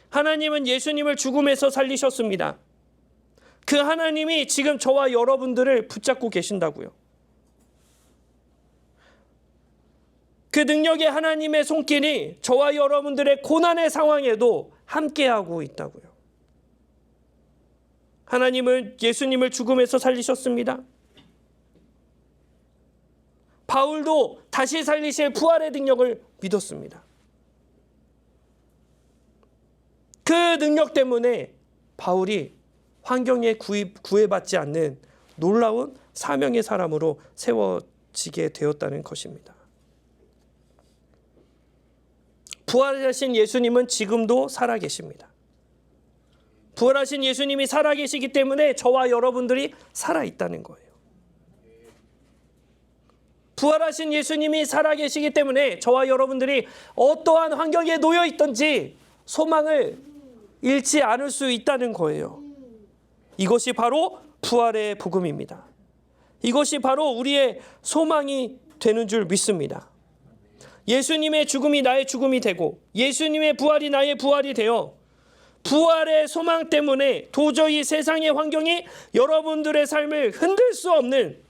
하나님은 예수님을 죽음에서 살리셨습니다. 그 하나님이 지금 저와 여러분들을 붙잡고 계신다고요. 그 능력의 하나님의 손길이 저와 여러분들의 고난의 상황에도 함께하고 있다고요. 하나님은 예수님을 죽음에서 살리셨습니다. 바울도 다시 살리실 부활의 능력을 믿었습니다. 그 능력 때문에 바울이 환경에 구애받지 않는 놀라운 사명의 사람으로 세워지게 되었다는 것입니다. 부활하신 예수님은 지금도 살아계십니다. 부활하신 예수님이 살아계시기 때문에 저와 여러분들이 살아있다는 거예요. 부활하신 예수님이 살아계시기 때문에 저와 여러분들이 어떠한 환경에 놓여 있든지 소망을 잃지 않을 수 있다는 거예요. 이것이 바로 부활의 복음입니다. 이것이 바로 우리의 소망이 되는 줄 믿습니다. 예수님의 죽음이 나의 죽음이 되고 예수님의 부활이 나의 부활이 되어 부활의 소망 때문에 도저히 세상의 환경이 여러분들의 삶을 흔들 수 없는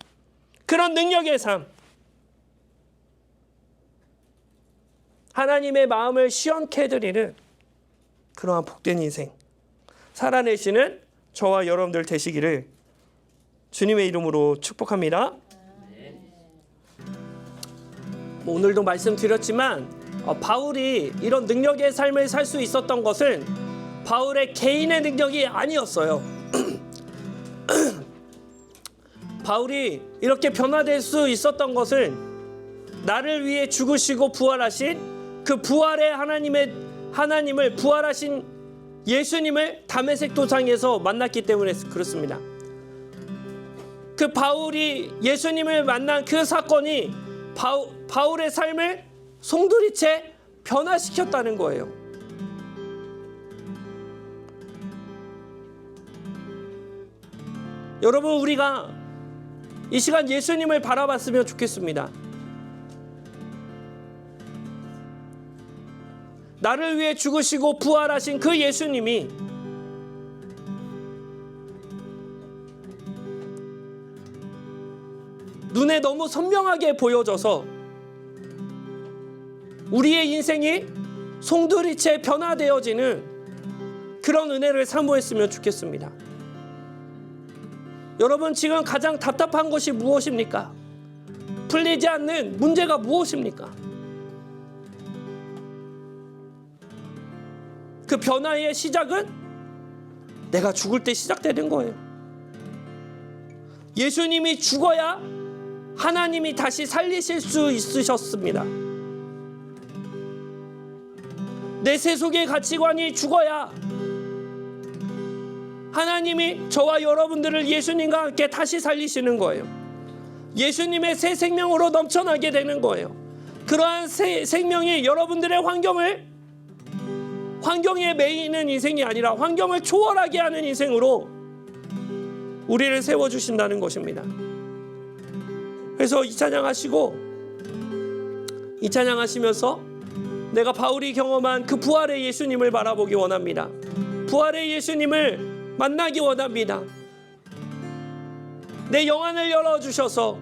그런 능력의 삶, 하나님의 마음을 시원케 해드리는 그러한 복된 인생 살아내시는 저와 여러분들 되시기를 주님의 이름으로 축복합니다. 오늘도 말씀드렸지만 바울이 이런 능력의 삶을 살 수 있었던 것은 바울의 개인의 능력이 아니었어요. 바울이 이렇게 변화될 수 있었던 것은 나를 위해 죽으시고 부활하신 그 부활의 하나님을 부활하신 예수님을 다메섹 도상에서 만났기 때문에 그렇습니다. 그 바울이 예수님을 만난 그 사건이 바울의 삶을 송두리째 변화시켰다는 거예요. 여러분, 우리가 이 시간 예수님을 바라봤으면 좋겠습니다. 나를 위해 죽으시고 부활하신 그 예수님이 눈에 너무 선명하게 보여져서 우리의 인생이 송두리째 변화되어지는 그런 은혜를 사모했으면 좋겠습니다. 여러분, 지금 가장 답답한 것이 무엇입니까? 풀리지 않는 문제가 무엇입니까? 그 변화의 시작은 내가 죽을 때 시작되는 거예요. 예수님이 죽어야 하나님이 다시 살리실 수 있으셨습니다. 내 세속의 가치관이 죽어야 하나님이 저와 여러분들을 예수님과 함께 다시 살리시는 거예요. 예수님의 새 생명으로 넘쳐나게 되는 거예요. 그러한 새 생명이 여러분들의 환경에 매이는 인생이 아니라 환경을 초월하게 하는 인생으로 우리를 세워주신다는 것입니다. 그래서 이 찬양하시면서 내가 바울이 경험한 그 부활의 예수님을 바라보기 원합니다. 부활의 예수님을 만나기 원합니다. 내 영안을 열어주셔서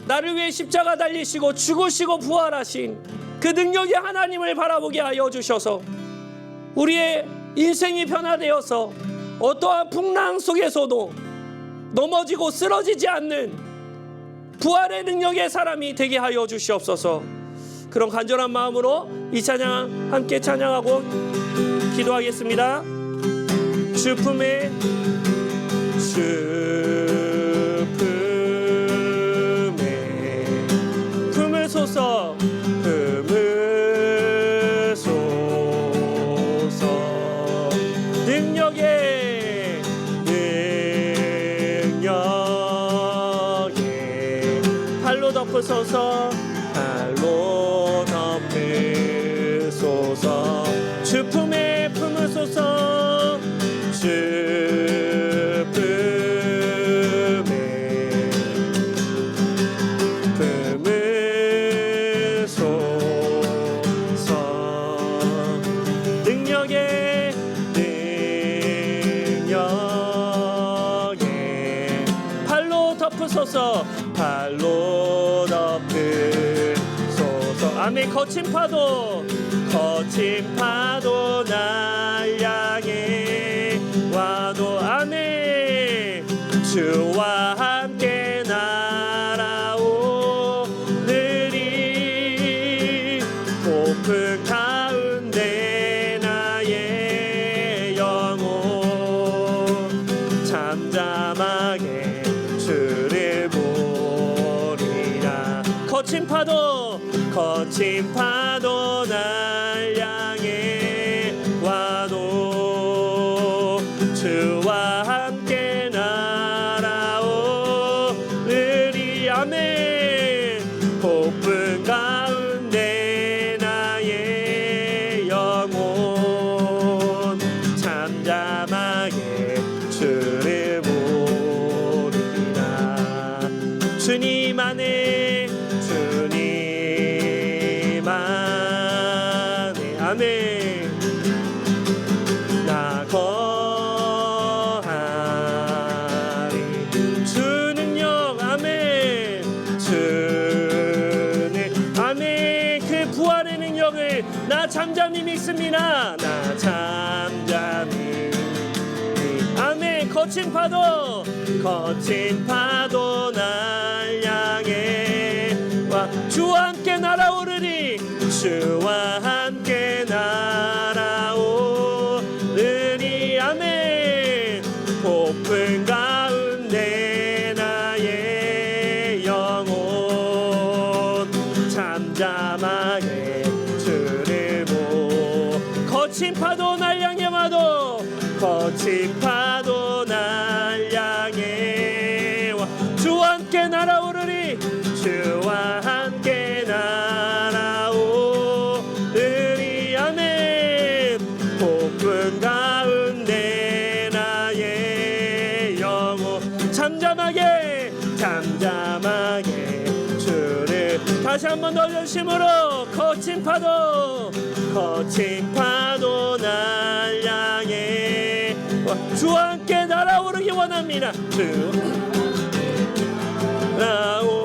나를 위해 십자가 달리시고 죽으시고 부활하신 그 능력의 하나님을 바라보게 하여 주셔서 우리의 인생이 변화되어서 어떠한 풍랑 속에서도 넘어지고 쓰러지지 않는 부활의 능력의 사람이 되게 하여 주시옵소서. 그런 간절한 마음으로 이 찬양 함께 찬양하고 기도하겠습니다. 주품에 품으소서 능력에 발로 덮으소서 발로 덮으소서 주품에 품으소서 주품에 품으소서 능력에 발로 덮으소서 발로 덮으소서 아멘. 거친 파도 날 향해 와도 아멘. 주와 함께 날아오느니 높은 가운데 나의 영혼 잠잠하게 주를 보리라. 거친 파도 날 향해 와도 주와 함께 날아오느니 아멘. 폭풍 가운데 나의 영혼 잠잠하게 주를 보리라. 주님 안에 아멘. 나 거하리 주 능력 아멘. 주는 아멘. 그 부활의 능력을 나 잠잠히 믿습니다. 나 잠잠히 아멘. 거친 파도 날 향해 와 주와 함께 날아오르니 주와 함께 날아오르니 아멘. 폭풍 가운데 나의 영혼 잠잠하게 주를 거친 파도 날 향해 와도 거친 파도 날 향해 와 주와 함께 날아오르니 주와 함께 날아오르니 아멘. 폭풍 가운데 나의 영혼 잠잠하게 주를 다시 한번 더 열심으로 거친 파도 날 향해 주와 함께 날아오르기 원합니다. 주 날아오르리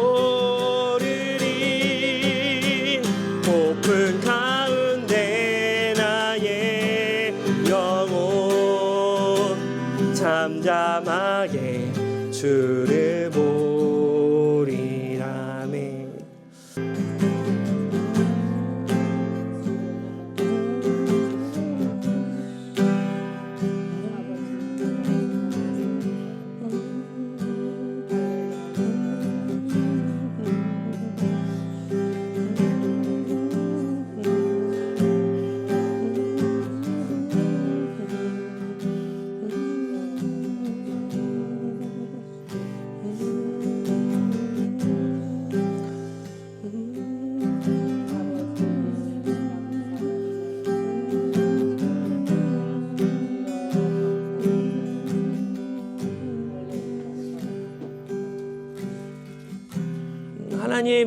폭풍 가운데 나의 영혼 잠잠하게 주를 보리라네.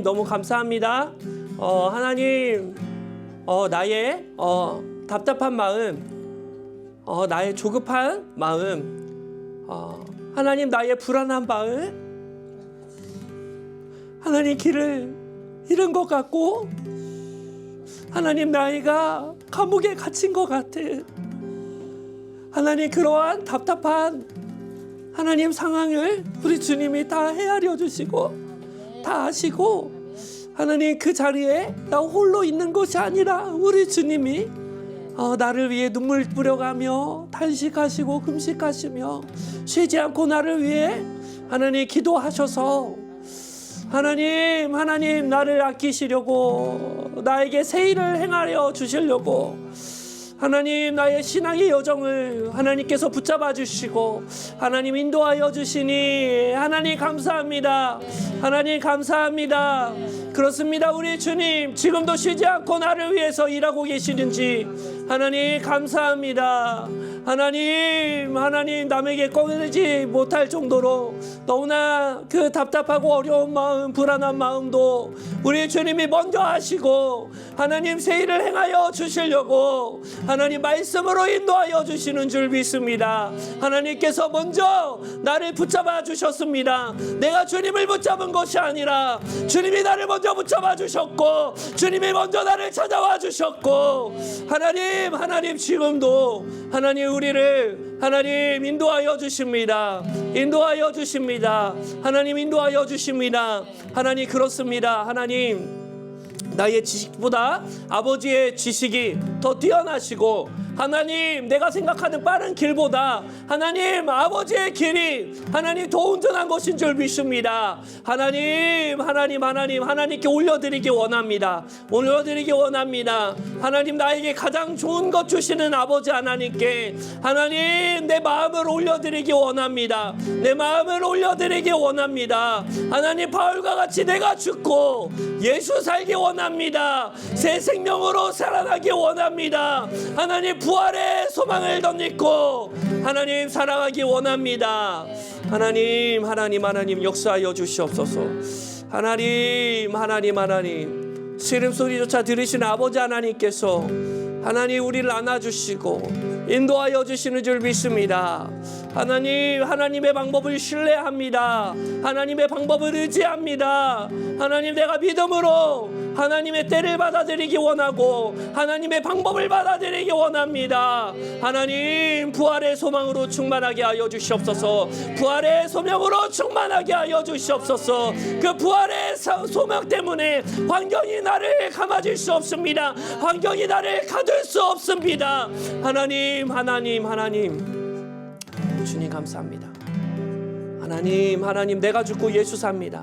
하나님 너무 감사합니다. 하나님 나의 답답한 마음, 나의 조급한 마음, 하나님 나의 불안한 마음, 하나님 길을 잃은 것 같고 하나님 나이가 감옥에 갇힌 것 같은 하나님 그러한 답답한 하나님 상황을 우리 주님이 다 헤아려 주시고 다 아시고 하나님 그 자리에 나 홀로 있는 것이 아니라 우리 주님이 나를 위해 눈물 뿌려가며 탄식하시고 금식하시며 쉬지 않고 나를 위해 하나님 기도하셔서 하나님 나를 아끼시려고 나에게 세일을 행하려 주시려고 하나님 나의 신앙의 여정을 하나님께서 붙잡아 주시고 하나님 인도하여 주시니 하나님 감사합니다. 하나님 감사합니다. 그렇습니다. 우리 주님 지금도 쉬지 않고 나를 위해서 일하고 계시는지 하나님 감사합니다. 하나님 남에게 꺼내지 못할 정도로 너무나 그 답답하고 어려운 마음 불안한 마음도 우리 주님이 먼저 하시고 하나님 세일을 행하여 주시려고 하나님 말씀으로 인도하여 주시는 줄 믿습니다. 하나님께서 먼저 나를 붙잡아 주셨습니다. 내가 주님을 붙잡은 것이 아니라 주님이 나를 먼저 붙잡아 주셨고 주님이 먼저 나를 찾아와 주셨고 하나님 지금도 하나님 우리를 하나님 인도하여 주십니다. 인도하여 주십니다. 하나님 인도하여 주십니다. 하나님 그렇습니다. 하나님 나의 지식보다 아버지의 지식이 더 뛰어나시고 하나님 내가 생각하는 빠른 길보다 하나님 아버지의 길이 하나님 더 온전한 것인 줄 믿습니다. 하나님께 올려드리기 원합니다. 올려드리기 원합니다. 하나님 나에게 가장 좋은 것 주시는 아버지 하나님께 하나님 내 마음을 올려드리기 원합니다. 내 마음을 올려드리기 원합니다. 하나님 바울과 같이 내가 죽고 예수 살기 원합니다. 새 생명으로 살아나기 원합니다. 하나님 부활의 소망을 덧입고 하나님 살아가기 원합니다. 하나님 역사하여 주시옵소서. 하나님 시름소리조차 들으시는 아버지 하나님께서 하나님 우리를 안아주시고 인도하여 주시는 줄 믿습니다. 하나님의 방법을 신뢰합니다. 하나님의 방법을 의지합니다. 하나님 내가 믿음으로 하나님의 때를 받아들이기 원하고 하나님의 방법을 받아들이기 원합니다. 하나님 부활의 소망으로 충만하게 하여 주시옵소서. 부활의 소명으로 충만하게 하여 주시옵소서. 그 부활의 소명 때문에 환경이 나를 감아줄 수 없습니다. 환경이 나를 가둘 수 없습니다. 하나님 주님 감사합니다. 하나님 내가 죽고 예수 삽니다.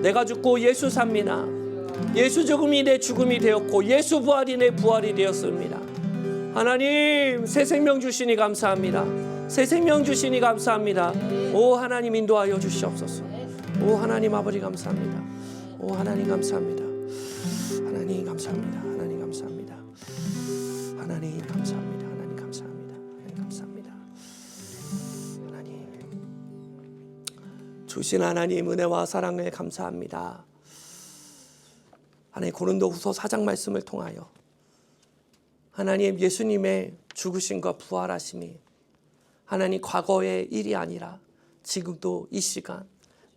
내가 죽고 예수 삽니다. 예수 죽음이 내 죽음이 되었고 예수 부활이 내 부활이 되었습니다. 하나님 새 생명 주시니 감사합니다. 새 생명 주시니 감사합니다. 오 하나님 인도하여 주시옵소서. 오 하나님 아버지 감사합니다. 오 하나님 감사합니다. 하나님 감사합니다. 하나님 감사합니다. 하나님 감사합니다. 하나님 감사합니다. 하나님 감사합니다. 하나님 주신 하나님 은혜와 사랑에 감사합니다. 하나님 고린도후서 4장 말씀을 통하여 하나님 예수님의 죽으심과 부활하심이 하나님 과거의 일이 아니라 지금도 이 시간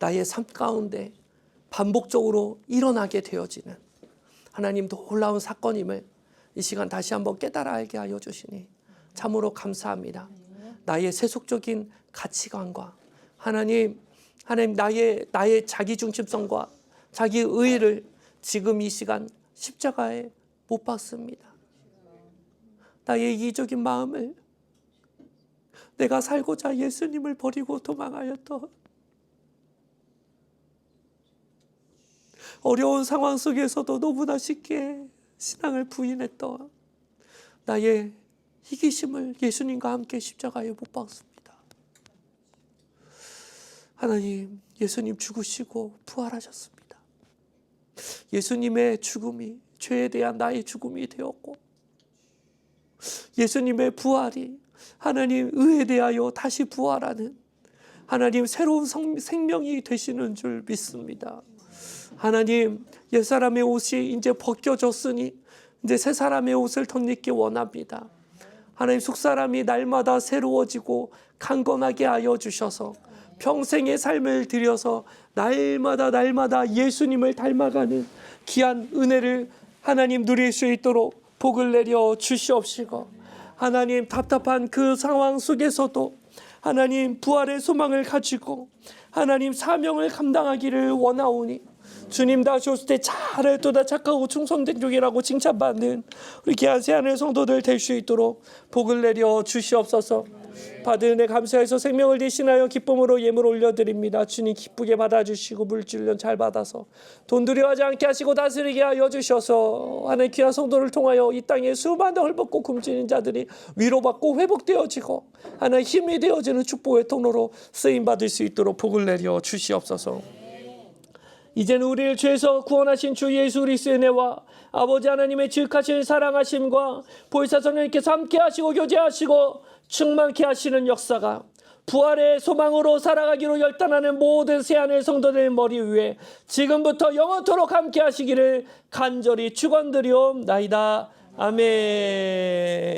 나의 삶 가운데 반복적으로 일어나게 되어지는 하나님 놀라운 사건임을 이 시간 다시 한번 깨달아 알게 하여 주시니 참으로 감사합니다. 나의 세속적인 가치관과 하나님 나의 자기중심성과 자기 의의를 지금 이 시간 십자가에 못 박습니다. 나의 이기적인 마음을 내가 살고자 예수님을 버리고 도망하였던 어려운 상황 속에서도 너무나 쉽게 신앙을 부인했던 나의 이기심을 예수님과 함께 십자가에 못 박습니다. 하나님 예수님 죽으시고 부활하셨습니다. 예수님의 죽음이 죄에 대한 나의 죽음이 되었고 예수님의 부활이 하나님 의에 대하여 다시 부활하는 하나님 새로운 생명이 되시는 줄 믿습니다. 하나님, 옛사람의 옷이 이제 벗겨졌으니 이제 새 사람의 옷을 덧입기 원합니다. 하나님, 속사람이 날마다 새로워지고 강건하게 하여 주셔서 평생의 삶을 들여서 날마다 예수님을 닮아가는 귀한 은혜를 하나님 누릴 수 있도록 복을 내려 주시옵시고, 하나님, 답답한 그 상황 속에서도 하나님 부활의 소망을 가지고 하나님 사명을 감당하기를 원하오니, 주님 다시 오실 때 잘했도다 착하고 충성된 종이라고 칭찬받는 우리 귀한 새하늘 성도들 될 수 있도록 복을 내려 주시옵소서. 받은 은혜 감사해서 생명을 대신하여 기쁨으로 예물 올려드립니다. 주님 기쁘게 받아주시고 물질련 잘 받아서 돈 두려워하지 않게 하시고 다스리게 하여 주셔서 하나님 귀한 성도를 통하여 이 땅에 수많은 헐벗고 굶주린 자들이 위로받고 회복되어지고 하나님 힘이 되어지는 축복의 통로로 쓰임받을 수 있도록 복을 내려 주시옵소서. 이제는 우리를 죄에서 구원하신 주 예수 그리스도의 은혜와 아버지 하나님의 지극하신 사랑하심과 보혜사 성령님께서 함께 하시고 교제하시고 충만케 하시는 역사가 부활의 소망으로 살아가기로 결단하는 모든 새하늘 성도들의 머리 위에 지금부터 영원토록 함께 하시기를 간절히 축원드리옵나이다. 아멘.